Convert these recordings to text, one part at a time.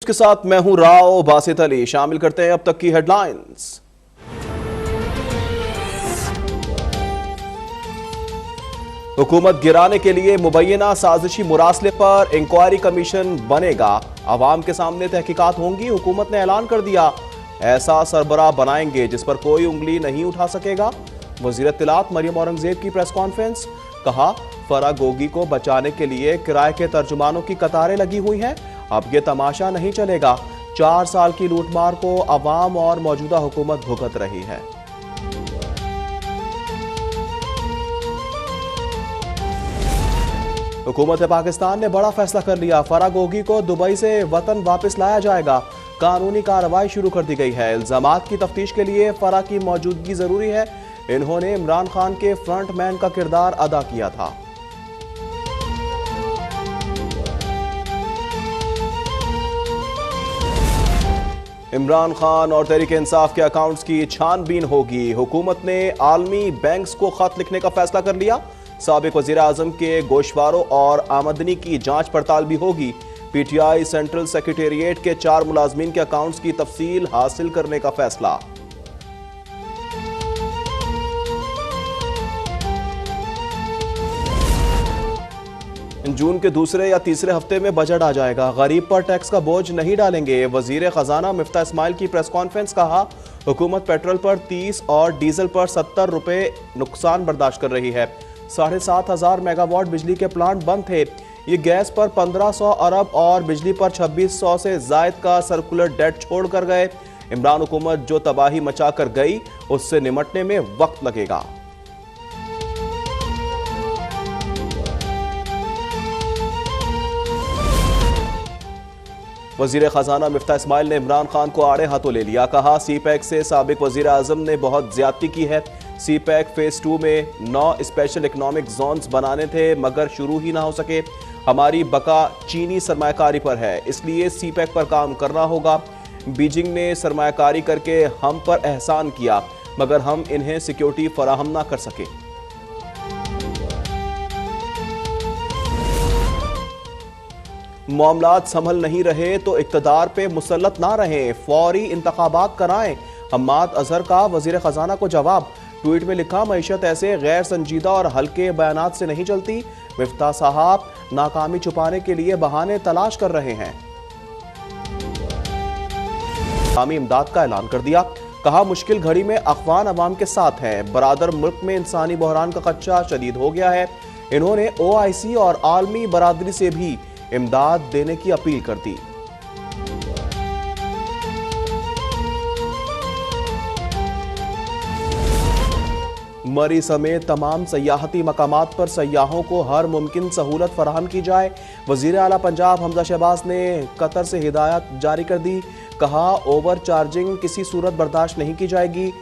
इसके साथ मैं हूं राव बासित अली। शामिल करते हैं अब तक की हेडलाइंस। हुकूमत गिराने के लिए मुबैना साजिशी मुरासले पर इंक्वायरी कमीशन बनेगा। अवाम के सामने तहकीकात होंगी। हुकूमत ने ऐलान कर दिया, ऐसा सरबराह बनाएंगे जिस पर कोई उंगली नहीं उठा सकेगा। वज़ीर इत्तलात मरियम औरंगजेब की प्रेस कॉन्फ्रेंस। कहा, फरा गोगी को बचाने के लिए किराए के तर्जुमानों की कतारें लगी हुई हैं। अब ये तमाशा नहीं चलेगा। 4 साल की लूटमार को अवाम और मौजूदा हुकूमत भुगत रही है। हुकूमत पाकिस्तान ने बड़ा फैसला कर लिया। फरा गोगी को दुबई से वतन वापस लाया जाएगा। कानूनी कार्रवाई शुरू कर दी गई है। इल्जामात की तफ्तीश के लिए फरा की मौजूदगी जरूरी है। इन्होंने इमरान खान के फ्रंट मैन का किरदार अदा किया था। इमरान खान और तहरीक इंसाफ के अकाउंट्स की छानबीन होगी। हुकूमत ने आलमी बैंक्स को खत लिखने का फैसला कर लिया। साबिक वजीर आजम के गोशवारों और आमदनी की जांच पड़ताल भी होगी। पीटीआई सेंट्रल सेक्रेटेरिएट के 4 मुलाजमीन के अकाउंट्स की तफसील हासिल करने का फैसला। जून के दूसरे या तीसरे हफ्ते में बजट आ जाएगा। गरीब पर टैक्स का बोझ नहीं डालेंगे। वजीर खजाना मिफ्ता इस्माइल की प्रेस कॉन्फ्रेंस। कहा, हुकूमत पेट्रोल पर 30 और डीजल पर 70 रुपए नुकसान बर्दाश्त कर रही है। 7,500 मेगावाट बिजली के प्लांट बंद थे। ये गैस पर 1500 अरब और बिजली पर 2600 से जायद का सर्कुलर डेट छोड़ कर गए। इमरान हुकूमत जो तबाही मचा कर गई, उससे निमटने में वक्त लगेगा। वजीर खजाना मिफ्ता इस्माइल ने इमरान खान को आड़े हाथों ले लिया। कहा, सी पैक से साबिक वजीर आजम ने बहुत ज्यादती की है। सी पैक फेज 2 में 9 स्पेशल इकनॉमिक जोन्स बनाने थे मगर शुरू ही ना हो सके। हमारी बका चीनी सरमायाकारी पर है, इसलिए सी पैक पर काम करना होगा। बीजिंग ने सरमायाकारी करके हम पर एहसान किया मगर हम इन्हें सिक्योरिटी फराहम ना कर सके। मामलात संभल नहीं रहे तो इक्तदार पे मुसल्लत ना रहें, फौरी इंतखाबात कराएं। हम्माद अजहर का वजीर खजाना को जवाब। ट्वीट में लिखा, मईशत ऐसे गैर संजीदा और हल्के बयानात से नहीं चलती। मिफ्ता साहब नाकामी छुपाने के लिए बहाने तलाश कर रहे हैं। इस्लामी इमदाद का ऐलान कर दिया। कहा, मुश्किल घड़ी में अफगान अवाम के साथ है। बरादर मुल्क में इंसानी बहरान का खदशा शदीद हो गया है। इन्होंने OIC और आलमी बरादरी से भी इमदाद देने की अपील कर दी। मरी समेत तमाम सयाहती मकामात पर सयाहों को हर मुमकिन सहूलत फराहम की जाए। वजीर आला पंजाब हमजा शहबाज ने कतर से हिदायत जारी कर दी। कहा, ओवर चार्जिंग किसी सूरत बर्दाश्त नहीं की जाएगी।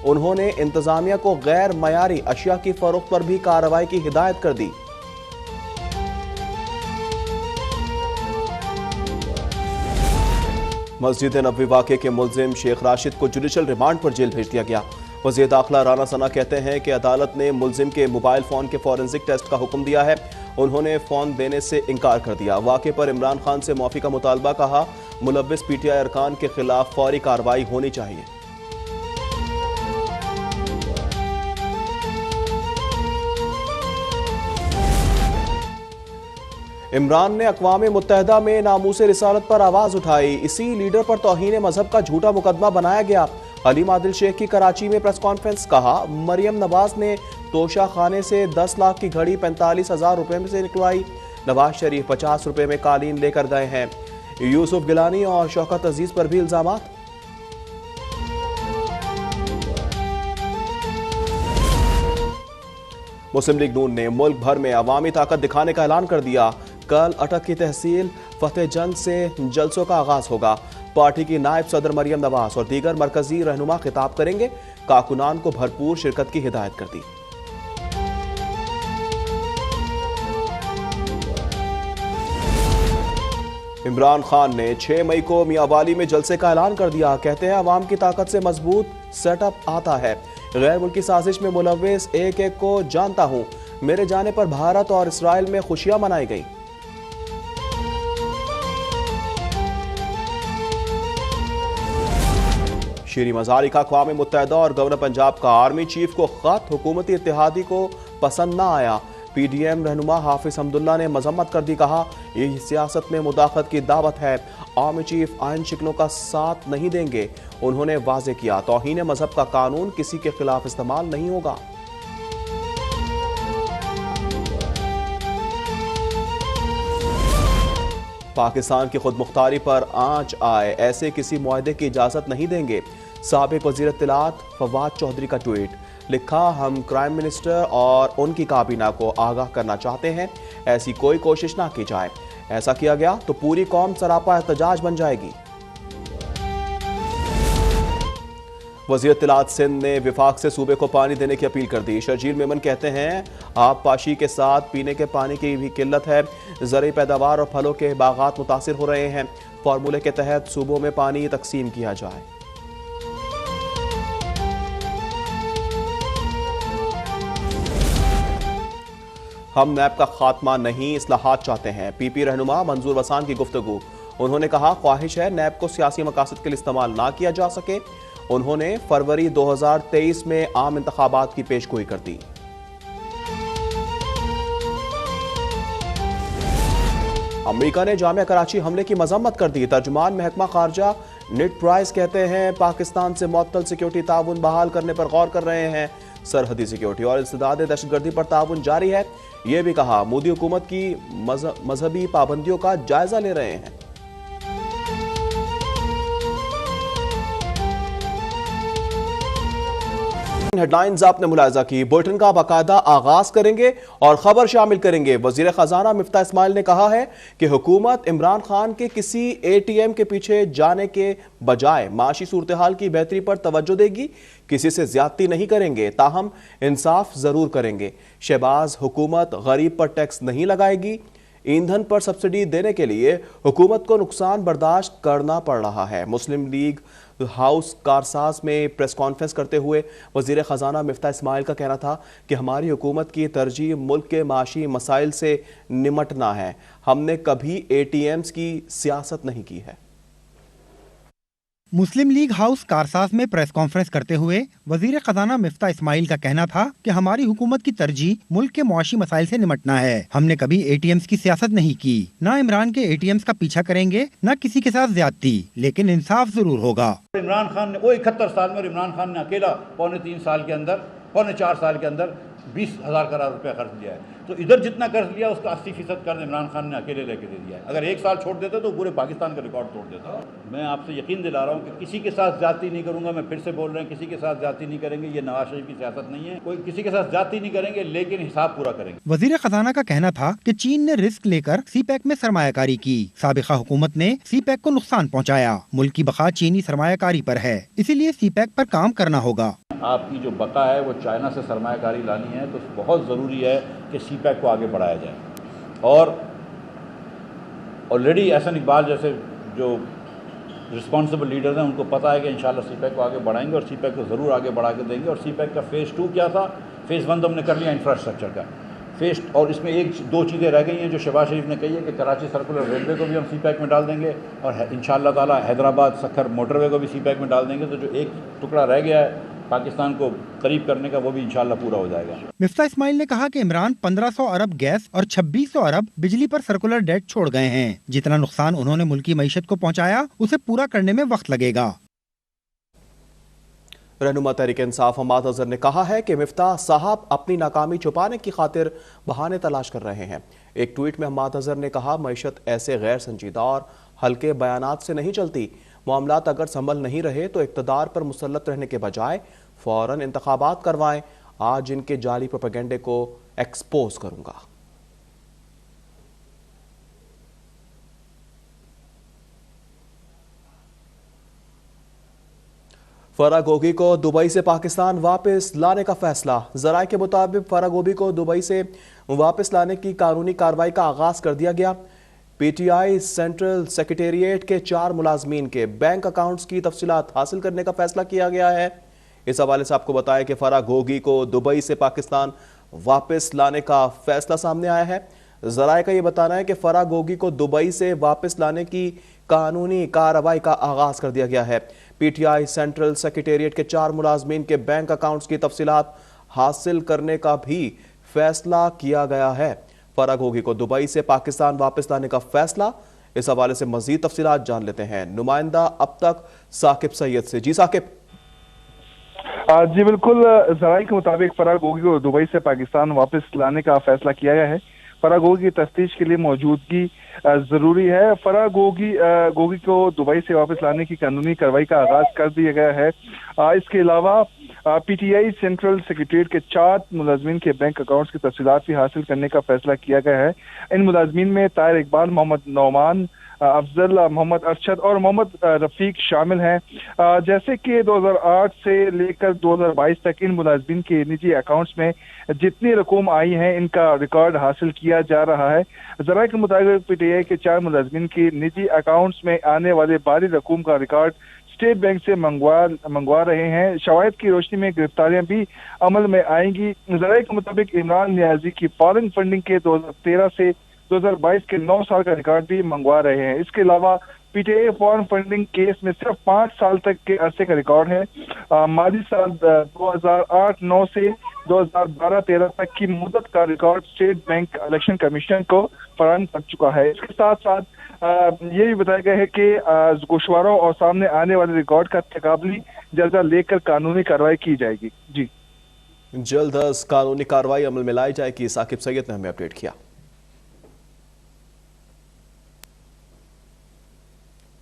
उन्होंने इंतजामिया को गैर मयारी अशिया की फरोख्त पर भी कार्रवाई की हिदायत कर दी। मस्जिद नबवी वाक़े के मुल्जिम शेख राशिद को जुडिशल रिमांड पर जेल भेज दिया गया। वज़ीर दाखिला राना सना कहते हैं कि अदालत ने मुल्जिम के मोबाइल फ़ोन के फॉरेंसिक टेस्ट का हुक्म दिया है। उन्होंने फ़ोन देने से इनकार कर दिया। वाक़े पर इमरान खान से माफ़ी का मुतालबा। कहा, मुलव्विस PTI अरकान के खिलाफ फौरी कार्रवाई होनी चाहिए। इमरान ने अक़वाम मुत्तहिदा में नामूसे रिसालत पर आवाज़ उठाई। इसी लीडर पर तौहीन मजहब का झूठा मुकदमा बनाया गया। हलीम आदिल शेख की कराची में प्रेस कॉन्फ्रेंस। कहा, मरियम नवाज ने तोशा खाने से 10 लाख की घड़ी 45,000 रुपए में से निकलवाई। नवाज शरीफ 50 रुपए में कालीन लेकर गए हैं। यूसुफ गिलानी और शौकत अजीज पर भी इल्जामात। मुस्लिम लीग नून ने मुल्क भर में अवामी ताकत दिखाने का ऐलान कर दिया। कल अटक की तहसील फतेहजंग से जलसों का आगाज होगा। पार्टी की नायब सदर मरियम नवाज और दीगर मरकजी रहनुमा खिताब करेंगे। कारकुनान को भरपूर शिरकत की हिदायत कर दी। इमरान खान ने 6 मई को मियांवाली में जलसे का ऐलान कर दिया। कहते हैं, अवाम की ताकत से मजबूत सेटअप आता है। गैर मुल्की साजिश में मुलव्विस एक एक को जानता हूं। मेरे जाने पर भारत और इसराइल में खुशियां मनाई गई। शीरी मजारी का अक़वाम मुत्तहिदा और गवर्नर पंजाब का आर्मी चीफ को खत, हुकूमती इत्तेहादी को पसंद ना आया। पीडीएम रहनुमा हाफिज हमदुल्ला ने मजम्मत कर दी, कहा यह सियासत में मुदाखलत की दावत है। आर्मी चीफ आइन शिकलों का साथ नहीं देंगे। उन्होंने वाजे किया, तौहीन मजहब का कानून किसी के खिलाफ इस्तेमाल नहीं होगा। पाकिस्तान की खुद मुख्तारी पर आंच आए, ऐसे किसी मुआहदे की इजाजत नहीं देंगे। साबिक वजीर इत्तलात फवाद चौधरी का ट्वीट, लिखा हम प्राइम मिनिस्टर और उनकी काबीना को आगाह करना चाहते हैं, ऐसी कोई कोशिश ना की जाए। ऐसा किया गया तो पूरी कौम सरापा एहतजाज बन जाएगी। वज़ीर इत्तलात सिंध ने विफाक से सूबे को पानी देने की अपील कर दी। शर्जील मेमन कहते हैं आब पाशी के साथ पीने के पानी की भी किल्लत है। ज़रूरी पैदावार और फलों के बागात मुतासिर हो रहे हैं। फार्मूले के तहत सूबों में पानी तकसीम किया जाए। हम नैब का खात्मा नहीं, इस्लाहात चाहते हैं। पीपी रहनुमा मंजूर वसान की गुफ्तगू। उन्होंने कहा ख्वाहिश है नैब को सियासी मकासद के लिए इस्तेमाल ना किया जा सके। उन्होंने फरवरी 2023 में आम इंतखाबात की पेशगोई कर दी। अमेरिका ने जामिया कराची हमले की मजम्मत कर दी। तर्जुमान महकमा खारजा निड प्राइस कहते हैं पाकिस्तान से मुअत्तल सिक्योरिटी ताउन बहाल करने पर गौर कर रहे हैं। सरहदी सिक्योरिटी और इंसदाद दहशतगर्दी पर ताउन जारी है। यह भी कहा मोदी हुकूमत की मजहबी पाबंदियों का जायजा ले रहे हैं। हेडलाइंस आपने मुलाजा की। बुलेटिन का बाकायदा आगाज करेंगे और खबर शामिल करेंगे। वजीर खजाना मिफ्ता इस्माइल ने कहा है कि हुकूमत इमरान खान के किसी एटीएम के पीछे जाने के बजाय माशी सूरत हाल की बेहतरी पर तवज्जो देगी। किसी से ज्यादती नहीं करेंगे, ताहम इंसाफ जरूर करेंगे। शहबाज हुकूमत गरीब पर टैक्स नहीं लगाएगी। ईंधन पर सब्सिडी देने के लिए हुकूमत को नुकसान बर्दाश्त करना पड़ रहा है। मुस्लिम लीग हाउस कारसाज में प्रेस कॉन्फ्रेंस करते हुए वजीर खजाना मिफ्ता इस्माइल का कहना था कि हमारी हुकूमत की तरजीह मुल्क के माशी मसाइल से निमटना है। हमने कभी एटीएम्स की सियासत नहीं की है। मुस्लिम लीग हाउस कारसाज में प्रेस कॉन्फ्रेंस करते हुए वजीर खजाना मिफ्ता इस्माइल का कहना था कि हमारी हुकूमत की तरजीह मुल्क के मुआशी मसाइल से निमटना है। हमने कभी एटीएम्स की सियासत नहीं की, ना इमरान के एटीएम्स का पीछा करेंगे, ना किसी के साथ ज्यादती, लेकिन इंसाफ जरूर होगा। इमरान खान ने वो 71 साल में इमरान खान ने अकेला पौने 4 साल के अंदर 20,000 करोड़ रुपया खर्च लिया है। तो इधर जितना कर्ज लिया उसका 80% कर्ज इमरान खान ने अकेले लेके दे दिया है। अगर एक साल छोड़ देते तो पूरे पाकिस्तान का रिकॉर्ड तोड़ देता। मैं आपसे यकीन दिला रहा हूँ कि किसी के साथ ज्यादती नहीं करूँगा। मैं फिर से बोल रहे हैं, किसी के साथ ज्यादती नहीं करेंगे। ये नवाज शरीफ की सियासत नहीं है। कोई किसी के साथ ज्यादती नहीं करेंगे, लेकिन हिसाब पूरा करेंगे। वजीर खजाना का कहना था कि चीन ने रिस्क लेकर सीपैक में सरमायाकारी की। साबिका हुकूमत ने सीपैक को नुकसान पहुँचाया। मुल्क की बका चीनी सरमायाकारी पर है, इसीलिए सीपैक पर काम करना होगा। आपकी जो बका है वो चाइना से सरमायाकारी लानी है, तो बहुत ज़रूरी है कि सीपैक को आगे बढ़ाया जाए। और ऑलरेडी एहसन इकबाल जैसे जो रिस्पॉन्सिबल लीडर्स हैं उनको पता है कि इंशाल्लाह सीपैक को आगे बढ़ाएंगे और सीपैक को ज़रूर आगे बढ़ा के देंगे। और सीपैक का फ़ेज़ 2 क्या था, फ़ेज़ 1 तो हमने कर लिया इंफ्रास्ट्रक्चर का। फ़ेज़ और इसमें 1-2 चीज़ें रह गई हैं जो शहबाज शरीफ ने कही है कि कराची सर्कुलर रेलवे को भी हम सीपैक में डाल देंगे और इंशाल्लाह ताला हैदराबाद सखर मोटरवे को भी सीपैक में डाल देंगे। तो जो एक टुकड़ा रह गया है पाकिस्तान को करीब करने का, वो भी इंशाल्लाह पूरा हो जाएगा। मिफ्ता इस्माइल ने कहा कि इमरान 1500 अरब गैस और 2600 अरब बिजली पर सर्कुलर डेट छोड़ गए हैं। जितना नुकसान उन्होंने मुल्क की मईशत को पहुंचाया, उसे पूरा करने में वक्त लगेगा। रहनुमा तहरीक इंसाफ हमाद अजहर ने कहा है कि मिफ्ता साहब अपनी नाकामी छुपाने की खातिर बहाने तलाश कर रहे हैं। एक ट्वीट में हमाद अजहर ने कहा, मईशत ऐसे गैर संजीदा और हल्के बयानात से नहीं चलती। मामलात अगर संभल नहीं रहे तो इक़्तिदार पर मुसल्लत रहने के बजाय फौरन इंतखाबात करवाएं। आज इनके जाली प्रोपेगेंडे को एक्सपोज करूंगा। फराह गोगी को दुबई से पाकिस्तान वापस लाने का फैसला। ज़राए के मुताबिक फराह गोगी को दुबई से वापस लाने की कानूनी कार्रवाई का आगाज कर दिया गया। पीटीआई सेंट्रल सेक्रेटेरिएट के 4 मुलाजमीन के बैंक अकाउंट्स की तफसीलात हासिल करने का फैसला किया गया है। इस हवाले से आपको बताया कि फराह गोगी को दुबई से पाकिस्तान वापस लाने का फैसला सामने आया है। ज़राए का यह बताना है कि फराह गोगी को दुबई से वापस लाने की कानूनी कार्रवाई का आगाज कर दिया गया है। पीटीआई सेंट्रल सेक्रेटेरिएट के 4 मुलाजमीन के बैंक अकाउंट्स की तफसीलात हासिल करने का भी फैसला किया गया है। फराग होगी को दुबई से पाकिस्तान वापस लाने का फैसला, इस हवाले से मजीद तफसीलात जान लेते हैं नुमाइंदा अब तक साकिब सैयद से। जी साकिब। जी बिल्कुल, जराई के मुताबिक फराग होगी को दुबई से पाकिस्तान वापस लाने का फैसला किया गया है। फराग होगी की तफ्तीश के लिए मौजूदगी जरूरी है। फराग होगी को दुबई से वापस लाने की कानूनी कार्रवाई का आगाज कर दिया गया है। इसके अलावा पीटीआई सेंट्रल सेक्रेटेरिएट के 4 मुलाजमीन के बैंक अकाउंट्स की तफसीलात भी हासिल करने का फैसला किया गया है। इन मुलाजमीन में ताहिर इकबाल, मोहम्मद नौमान, अफजल, मोहम्मद अरशद और मोहम्मद रफीक शामिल हैं। जैसे कि 2008 से लेकर 2022 तक इन मुलाजमीन के निजी अकाउंट्स में जितनी रकूम आई है इनका रिकॉर्ड हासिल किया जा रहा है। जरा के मुताबिक पीटीआई के 4 मुलाजमीन के निजी अकाउंट्स में आने वाले भारी रकूम का रिकॉर्ड स्टेट बैंक से मंगवा रहे हैं। शवाहिद की रोशनी में गिरफ्तारियां भी अमल में आएंगी। जरा के मुताबिक इमरान नियाजी की फॉरेन फंडिंग के 2013 से 2022 के 9 साल का रिकॉर्ड भी मंगवा रहे हैं। इसके अलावा पीटीआई फॉरेन फंडिंग केस में सिर्फ 5 साल तक के अरसे का रिकॉर्ड है। माली साल 2008-9 से 2012-13 तक की मुद्दत का record state bank election commission को फराहम कर चुका है। इसके साथ साथ ये भी बताया गया है कि गोशवारों और सामने आने वाले रिकॉर्ड का तकाबली जायजा लेकर कानूनी कार्रवाई की जाएगी। जी, जल्द अज कानूनी कार्रवाई अमल में लाई जाएगी। साकिब सैयद ने हमें अपडेट किया।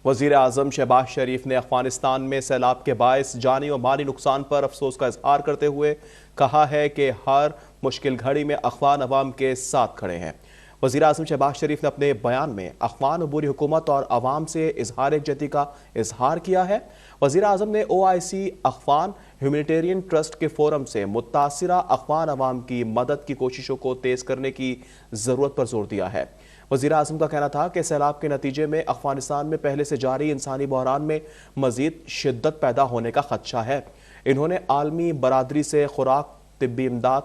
वजीर आजम शहबाज शरीफ ने अफगानिस्तान में सैलाब के बायस जानी और माली नुकसान पर अफसोस का इजहार करते हुए कहा है कि हर मुश्किल घड़ी में अफगान अवाम के साथ खड़े हैं। वजीर आजम शहबाज शरीफ ने अपने बयान में अफगान अबूरी हुकूमत और अवाम से इजहार यकजहती का इजहार किया है। वजीर आजम ने OIC अफगान ह्यूमैनिटेरियन ट्रस्ट के फोरम से मुतासिरा अफगान अवाम की मदद की कोशिशों को तेज करने की जरूरत पर जोर दिया है। वजीर आजम का कहना था कि सैलाब के नतीजे में अफगानिस्तान में पहले से जारी इंसानी बहरान में मजीद शिद्दत पैदा होने का खदशा है। इन्होंने आलमी बरादरी से खुराक, तिब्बी इमदाद,